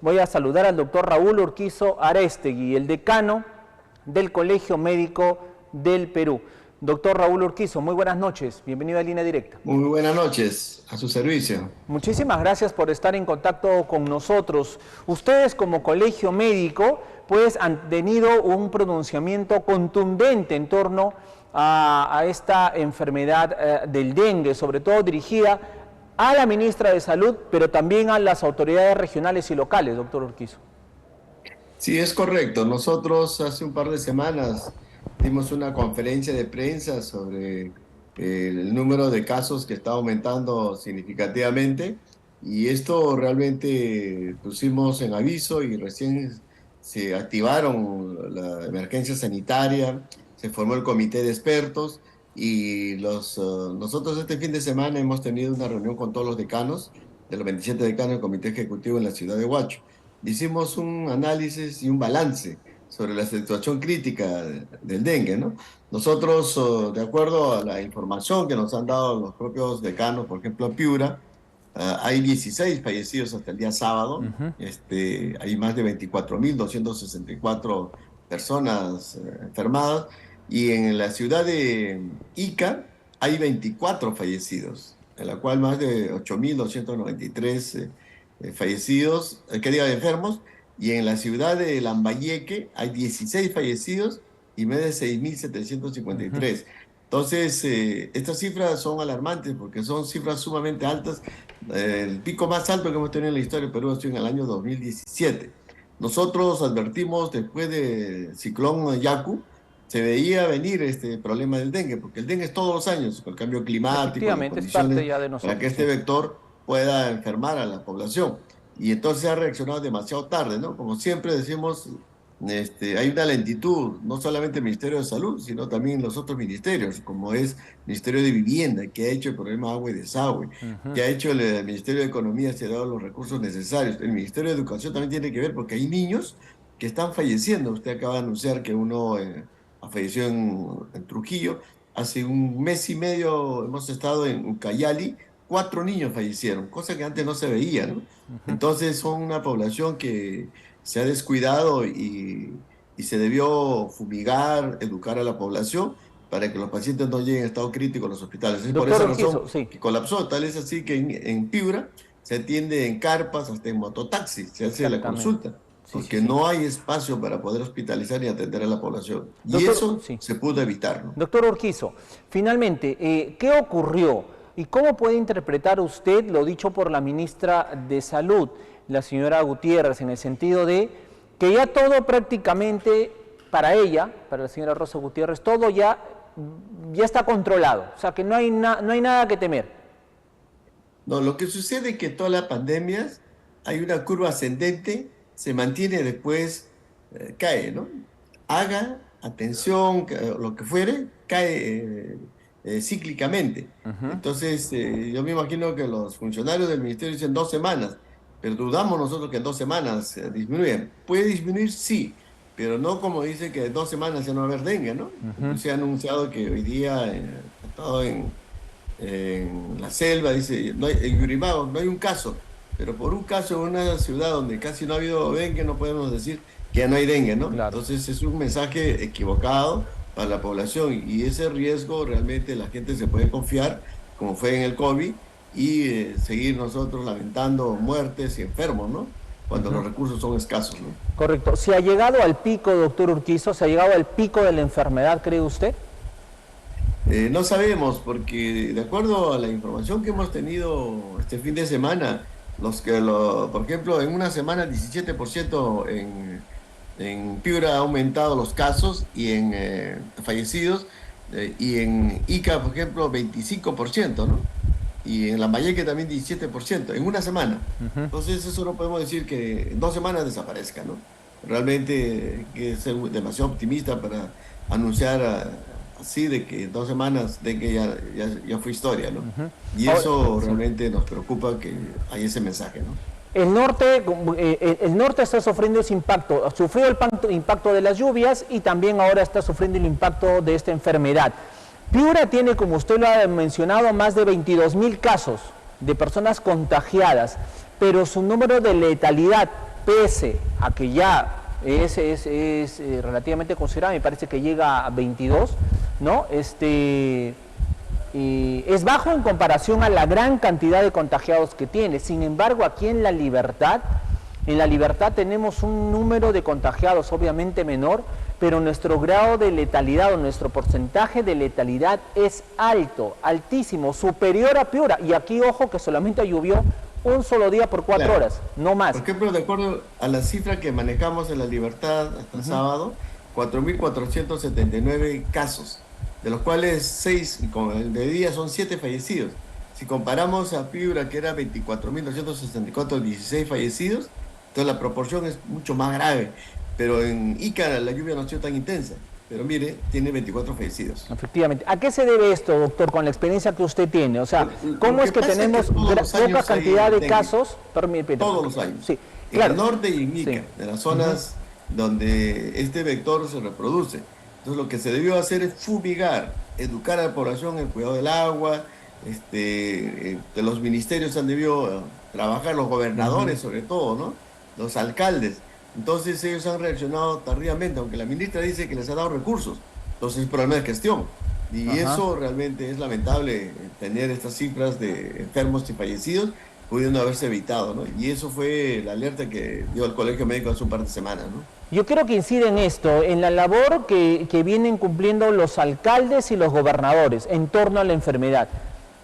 voy a saludar al doctor Raúl Urquizo Arestegui, el decano del Colegio Médico del Perú. Doctor Raúl Urquizo, muy buenas noches, bienvenido a Línea Directa. Muy buenas noches, a su servicio. Muchísimas gracias por estar en contacto con nosotros. Ustedes como colegio médico pues han tenido un pronunciamiento contundente en torno a esta enfermedad del dengue, sobre todo dirigida a la ministra de Salud, pero también a las autoridades regionales y locales, doctor Urquizo. Sí, es correcto. Nosotros hace un par de semanas dimos una conferencia de prensa sobre el número de casos que está aumentando significativamente, y esto realmente pusimos en aviso y recién se activaron la emergencia sanitaria, se formó el comité de expertos y nosotros este fin de semana hemos tenido una reunión con todos los decanos, de los 27 decanos del comité ejecutivo en la ciudad de Huacho. Hicimos un análisis y un balance sobre la situación crítica del dengue, ¿no? Nosotros, de acuerdo a la información que nos han dado los propios decanos, por ejemplo, en Piura, hay 16 fallecidos hasta el día sábado. Hay más de 24.264 personas enfermadas, y en la ciudad de Ica hay 24 fallecidos, en la cual más de 8.293 fallecidos, enfermos, y en la ciudad de Lambayeque hay 16 fallecidos y más de 6.753. Entonces, estas cifras son alarmantes porque son cifras sumamente altas. El pico más alto que hemos tenido en la historia de Perú ha sido en el año 2017. Nosotros advertimos después del ciclón Yaku, se veía venir este problema del dengue, porque el dengue es todos los años, con el cambio climático, las condiciones ya de nosotros, para que este vector pueda enfermar a la población. Y entonces se ha reaccionado demasiado tarde, ¿no? Como siempre decimos, hay una lentitud, no solamente el Ministerio de Salud, sino también los otros ministerios, como es el Ministerio de Vivienda, que ha hecho el problema de agua y desagüe, que ha hecho el Ministerio de Economía, se ha dado los recursos necesarios. El Ministerio de Educación también tiene que ver, porque hay niños que están falleciendo. Usted acaba de anunciar que uno falleció en Trujillo. Hace un mes y medio hemos estado en Ucayali, 4 niños fallecieron, cosa que antes no se veía, ¿no? Entonces son una población que se ha descuidado y se debió fumigar, educar a la población para que los pacientes no lleguen a estado crítico a los hospitales. Es por esa razón que colapsó. Tal es así que en Piura se atiende en carpas, hasta en mototaxi, se hace la consulta, porque no hay espacio para poder hospitalizar y atender a la población. Y eso se pudo evitar, ¿no? Doctor Urquizo, finalmente, ¿qué ocurrió? ¿Y cómo puede interpretar usted lo dicho por la ministra de Salud, la señora Gutiérrez, en el sentido de que ya todo prácticamente para ella, para la señora Rosa Gutiérrez, todo ya está controlado? O sea, que no hay nada que temer. No, lo que sucede es que todas las pandemias hay una curva ascendente, se mantiene, después cae, ¿no? Haga, atención, lo que fuere, cae cíclicamente. Entonces, yo me imagino que los funcionarios del ministerio dicen 2 semanas, pero dudamos nosotros que en 2 semanas disminuyan. ¿Puede disminuir? Sí, pero no como dice que en 2 semanas ya no va a haber dengue, ¿no? Se ha anunciado que hoy día, estado en la selva, dice, no hay, en Yurimao no hay un caso, pero por un caso en una ciudad donde casi no ha habido dengue no podemos decir que ya no hay dengue, ¿no? Claro. Entonces es un mensaje equivocado para la población, y ese riesgo realmente la gente se puede confiar, como fue en el COVID, y seguir nosotros lamentando muertes y enfermos, ¿no? Cuando los recursos son escasos, ¿no? Correcto. ¿Se ha llegado al pico, doctor Urquizo? ¿Se ha llegado al pico de la enfermedad, cree usted? No sabemos, porque de acuerdo a la información que hemos tenido este fin de semana, por ejemplo, en una semana 17% en Piura ha aumentado los casos y en fallecidos, y en Ica, por ejemplo, 25%, ¿no? Y en Lambayeque también 17%, en una semana. Entonces eso no podemos decir que en 2 semanas desaparezca, ¿no? Realmente hay que ser demasiado optimista para anunciar así de que 2 semanas de que ya fue historia, ¿no? Y eso realmente nos preocupa, que hay ese mensaje, ¿no? El norte está sufriendo ese impacto, sufrió el impacto de las lluvias y también ahora está sufriendo el impacto de esta enfermedad. Piura tiene, como usted lo ha mencionado, más de 22.000 casos de personas contagiadas, pero su número de letalidad pese a que ya es relativamente considerable, me parece que llega a 22, ¿no? Es bajo en comparación a la gran cantidad de contagiados que tiene. Sin embargo, aquí en La Libertad tenemos un número de contagiados obviamente menor, pero nuestro grado de letalidad o nuestro porcentaje de letalidad es alto, altísimo, superior a Piura. Y aquí, ojo, que solamente llovió un solo día por 4 horas, no más. Por ejemplo, de acuerdo a la cifra que manejamos en La Libertad hasta el sábado, 4.479 casos, de los cuales 6, con el de día son 7 fallecidos. Si comparamos a Piura, que era 24.264, 16 fallecidos, entonces la proporción es mucho más grave. Pero en Ica la lluvia no ha sido tan intensa. Pero mire, tiene 24 fallecidos. Efectivamente. ¿A qué se debe esto, doctor, con la experiencia que usted tiene? O sea, ¿cómo es que tenemos poca cantidad de casos? Todos los años. Sí, claro. En el norte y en Ica, de las zonas donde este vector se reproduce. Entonces lo que se debió hacer es fumigar, educar a la población en el cuidado del agua. De los ministerios han debido trabajar, los gobernadores sobre todo, ¿no? Los alcaldes. Entonces ellos han reaccionado tardíamente, aunque la ministra dice que les ha dado recursos. Entonces es problema de gestión. Y eso realmente es lamentable, tener estas cifras de enfermos y fallecidos pudiendo haberse evitado, ¿no? Y eso fue la alerta que dio el Colegio Médico hace un par de semanas, ¿no? Yo creo que incide en esto, en la labor que vienen cumpliendo los alcaldes y los gobernadores en torno a la enfermedad.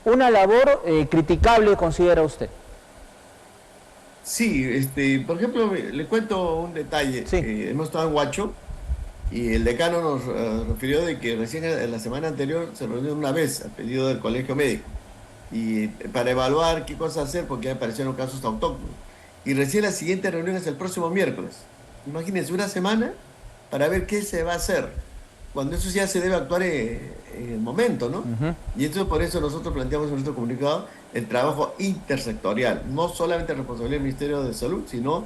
Una labor criticable, ¿considera usted? Sí, por ejemplo, le cuento un detalle. Sí. Hemos estado en Huacho y el decano nos refirió de que recién en la semana anterior se reunió una vez a pedido del Colegio Médico y para evaluar qué cosa hacer porque aparecieron casos autóctonos. Y recién la siguiente reunión es el próximo miércoles. Imagínense, una semana para ver qué se va a hacer, cuando eso ya se debe actuar en el momento, ¿no? Y eso por eso nosotros planteamos en nuestro comunicado el trabajo intersectorial, no solamente responsabilidad del Ministerio de Salud, sino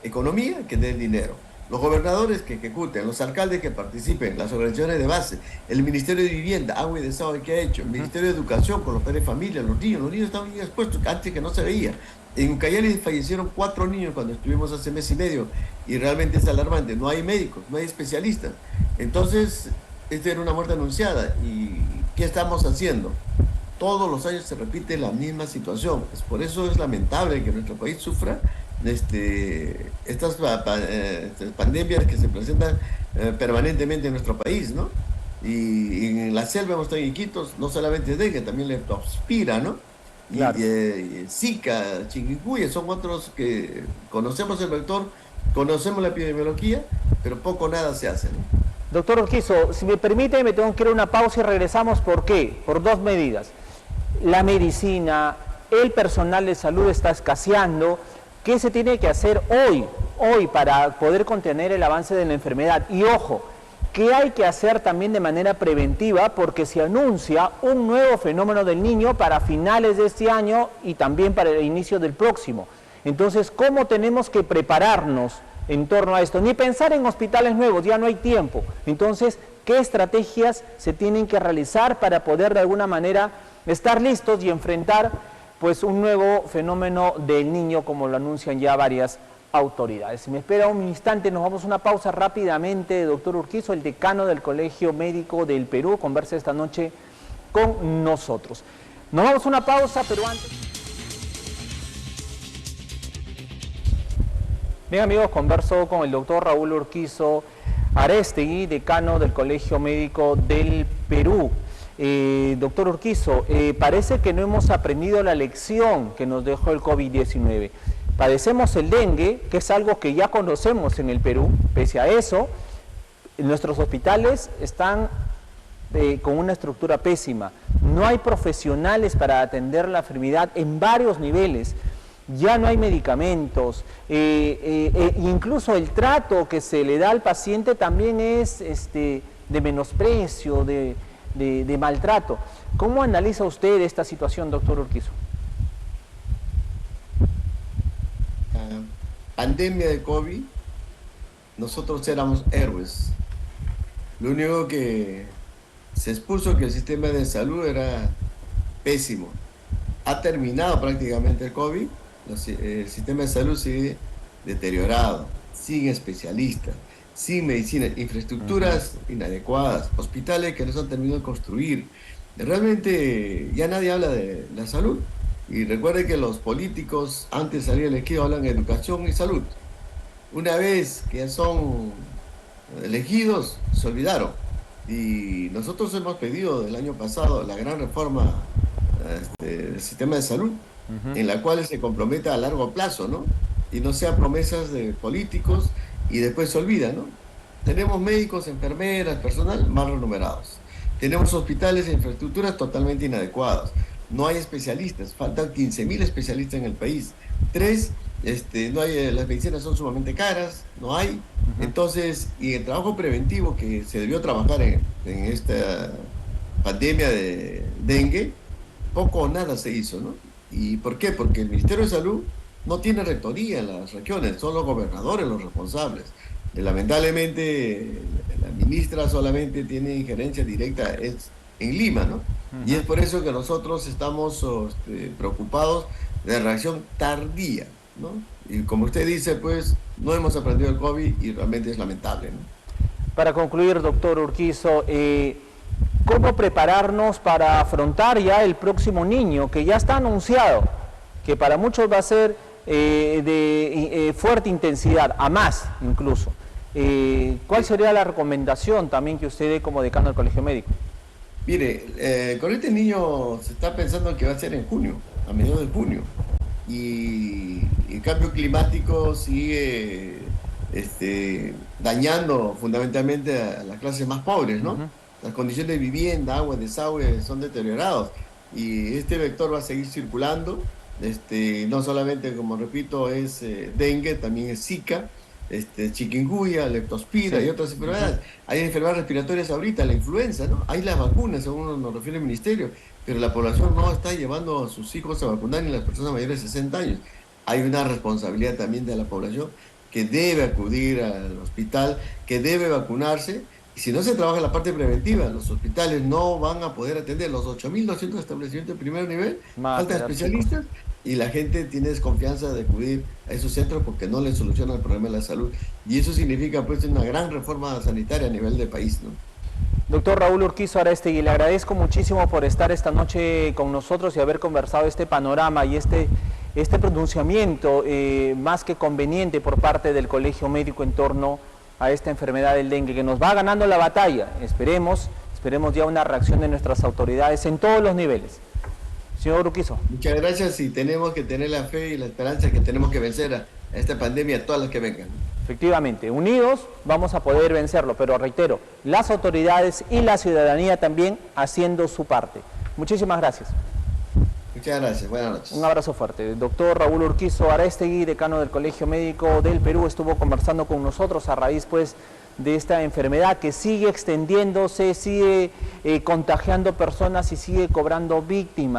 economía, que dé dinero, los gobernadores que ejecuten, los alcaldes que participen, las organizaciones de base, el Ministerio de Vivienda, Agua y Desagüe que ha hecho, el Ministerio de Educación con los padres de familia, los niños estaban bien expuestos, antes que no se veía. En Ucayali fallecieron 4 niños cuando estuvimos hace mes y medio y realmente es alarmante, no hay médicos, no hay especialistas. Entonces, esta era una muerte anunciada. ¿Y qué estamos haciendo? Todos los años se repite la misma situación. Pues por eso es lamentable que nuestro país sufra estas pandemias que se presentan permanentemente en nuestro país, ¿no? Y en la selva hemos estado en Iquitos, no solamente dengue, también leptospira, ¿no? Claro. Y Zika, chikungunya, son otros que conocemos el vector, conocemos la epidemiología, pero poco o nada se hace, ¿no? Doctor Urquizo, si me permite, me tengo que ir a una pausa y regresamos. ¿Por qué? Por 2 medidas. La medicina, el personal de salud está escaseando. ¿Qué se tiene que hacer hoy para poder contener el avance de la enfermedad? Y ojo, ¿qué hay que hacer también de manera preventiva? Porque se anuncia un nuevo fenómeno del Niño para finales de este año y también para el inicio del próximo. Entonces, ¿cómo tenemos que prepararnos en torno a esto? Ni pensar en hospitales nuevos, ya no hay tiempo. Entonces, ¿qué estrategias se tienen que realizar para poder de alguna manera estar listos y enfrentar pues un nuevo fenómeno del Niño, como lo anuncian ya varias autoridades? Si me espera un instante, nos vamos a una pausa rápidamente. Doctor Urquizo, el decano del Colegio Médico del Perú, conversa esta noche con nosotros. Nos vamos a una pausa, pero antes... Bien, amigos, converso con el doctor Raúl Urquizo Arestegui, decano del Colegio Médico del Perú. Doctor Urquizo, parece que no hemos aprendido la lección que nos dejó el COVID-19. Padecemos el dengue, que es algo que ya conocemos en el Perú. Pese a eso, nuestros hospitales están con una estructura pésima. No hay profesionales para atender la enfermedad en varios niveles. Ya no hay medicamentos, incluso el trato que se le da al paciente también es de menosprecio, de maltrato. ¿Cómo analiza usted esta situación, doctor Urquizo? Pandemia de COVID, nosotros éramos héroes. Lo único que se expuso que el sistema de salud era pésimo. Ha terminado prácticamente el COVID. El sistema de salud sigue deteriorado, sin especialistas, sin medicina, infraestructuras inadecuadas, hospitales que no se han terminado de construir. Realmente ya nadie habla de la salud. Y recuerde que los políticos antes de salir elegidos hablan de educación y salud. Una vez que ya son elegidos, se olvidaron. Y nosotros hemos pedido del año pasado la gran reforma del sistema de salud, en la cual se comprometa a largo plazo, ¿no? Y no sea promesas de políticos y después se olvida, ¿no? Tenemos médicos, enfermeras, personal mal remunerados. Tenemos hospitales e infraestructuras totalmente inadecuadas. No hay especialistas, faltan 15.000 especialistas en el país. No hay, las medicinas son sumamente caras, no hay. Entonces, y el trabajo preventivo que se debió trabajar en esta pandemia de dengue, poco o nada se hizo, ¿no? ¿Y por qué? Porque el Ministerio de Salud no tiene rectoría en las regiones, son los gobernadores los responsables. Lamentablemente, la ministra solamente tiene injerencia directa en Lima, ¿no? Y es por eso que nosotros estamos preocupados de la reacción tardía, ¿no? Y como usted dice, pues no hemos aprendido el COVID y realmente es lamentable, ¿no? Para concluir, doctor Urquizo, ¿cómo prepararnos para afrontar ya el próximo niño que ya está anunciado, que para muchos va a ser de fuerte intensidad, a más incluso? ¿Cuál sería la recomendación también que usted dé como decano del Colegio Médico? Mire, con este niño se está pensando que va a ser en junio, a mediados de junio. Y el cambio climático sigue dañando fundamentalmente a las clases más pobres, ¿no? Las condiciones de vivienda, agua, desagüe son deteriorados. Y este vector va a seguir circulando. No solamente, como repito, es dengue, también es Zika, chikungunya, leptospira y otras enfermedades. Hay enfermedades respiratorias ahorita, la influenza, ¿no? Hay las vacunas, según nos refiere el ministerio, pero la población no está llevando a sus hijos a vacunar ni las personas mayores de 60 años. Hay una responsabilidad también de la población que debe acudir al hospital, que debe vacunarse. Y si no se trabaja la parte preventiva, los hospitales no van a poder atender los 8.200 establecimientos de primer nivel, faltan especialistas y la gente tiene desconfianza de acudir a esos centros porque no les soluciona el problema de la salud. Y eso significa pues una gran reforma sanitaria a nivel de país, ¿no? Doctor Raúl Urquizo Arástegui, le agradezco muchísimo por estar esta noche con nosotros y haber conversado este panorama y este pronunciamiento más que conveniente por parte del Colegio Médico en torno a esta enfermedad del dengue, que nos va ganando la batalla. Esperemos ya una reacción de nuestras autoridades en todos los niveles. Señor Urquizo. Muchas gracias y tenemos que tener la fe y la esperanza que tenemos que vencer a esta pandemia, a todas las que vengan. Efectivamente, unidos vamos a poder vencerlo, pero reitero, las autoridades y la ciudadanía también haciendo su parte. Muchísimas gracias. Muchas gracias, buenas noches. Un abrazo fuerte. El doctor Raúl Urquizo Arástegui, decano del Colegio Médico del Perú, estuvo conversando con nosotros a raíz pues de esta enfermedad que sigue extendiéndose, sigue contagiando personas y sigue cobrando víctimas.